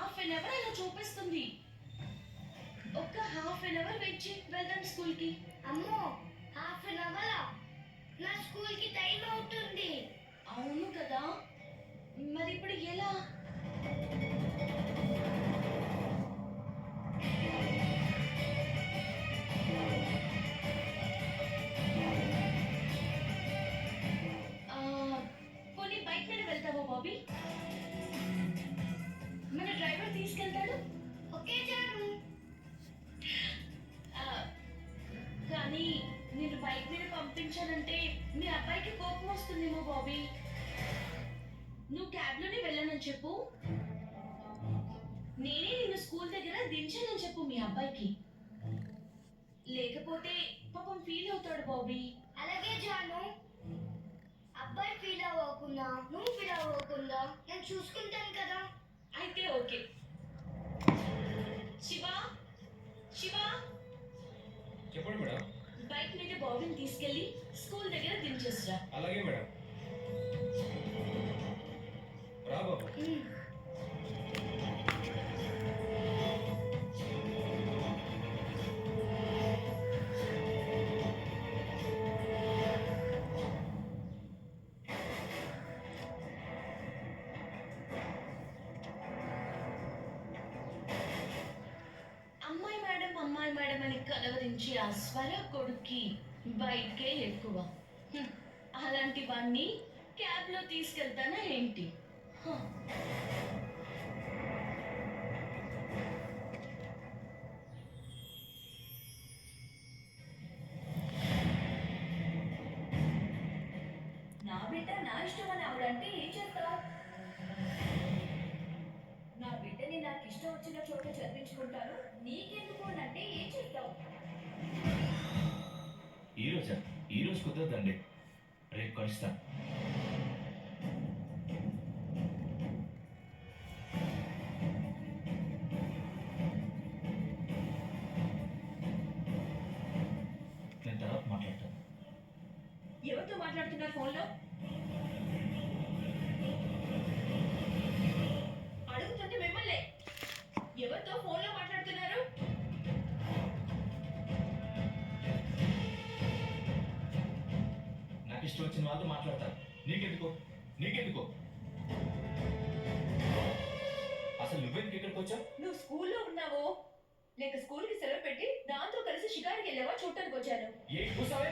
Half an hour అలా చూపిస్తుంది. ఒక్క హాఫ్ అన్ అవర్ వెయిట్ చేయి, వెళ్దాం స్కూల్కి. అమ్మో, హాఫ్ అన్ అవరా? నా స్కూల్కి టైం అవుతుంది. అవును కదా, మరి ఇప్పుడు ఎలా? పోనీ బైక్ మీద వెళ్తావా బాబీ? మన డ్రైవర్ తీసుకెళ్తాడు. ఓకే జాను. కానీ నేను బైక్ మీద పంపించానంటే మీ అబ్బాయికి కోపం వస్తుందేమో బాబీ. నువ్వు క్యాబ్లోనే వెళ్ళనని చెప్పు. నేనే నిన్ను స్కూల్ దగ్గర దించానని చెప్పు మీ అబ్బాయికి. లేకపోతే పాపం ఫీల్ అవుతాడు బాబీ. అలాగే జాను. అబ్బాయి ఫీల్ అవ్వకుండా, నువ్వు ఫీల్ అవ్వకుండా నేను చూసుకుంటాను కదా. అయితే ఓకే. శివ, శివ, చెప్పండి మేడం. బైక్ మీద బాబీని తీసుకెళ్ళి స్కూల్ దగ్గర దించేస్తా. అలాగే మేడం. రా బాబు. అమ్మాయి మేడం అని కలవరించి ఆ స్వర కొడుక్కి బైకే ఎక్కువ. అలాంటివన్నీ క్యాబ్లో తీసుకెళ్తానా ఏంటి? నా బిడ్డ నా ఇష్టం అని ఆవిడంటే ఏం చేస్తావు? నా బిడ్డని నాకు ఇష్టం వచ్చిన చోట చదివించుకుంటాను, నీకెందుకు అంటే ఏం చేస్తావు? ఈ రోజు కుదరదండి, రేపు కలుస్తా. నేను తర్వాత మాట్లాడతాను. ఎవరితో మాట్లాడుతున్నారు ఫోన్లో? అడుగుతుంది మిమ్మల్ని, ఎవరితో ఫోన్లో మాట్లాడుతున్నారు? నాకు ఇష్టం వచ్చిన వాళ్ళతో మాట్లాడతాను. నీకెందుకో అసలు నువ్వెందుకు ఇక్కడికి వచ్చావు? నువ్వు స్కూల్లో ఉన్నావో లేక స్కూల్కి సెలవు పెట్టి దాంతో కలిసి షికారుకి వెళ్ళావా చూడటానికి వచ్చాను. ఏ కూసావే?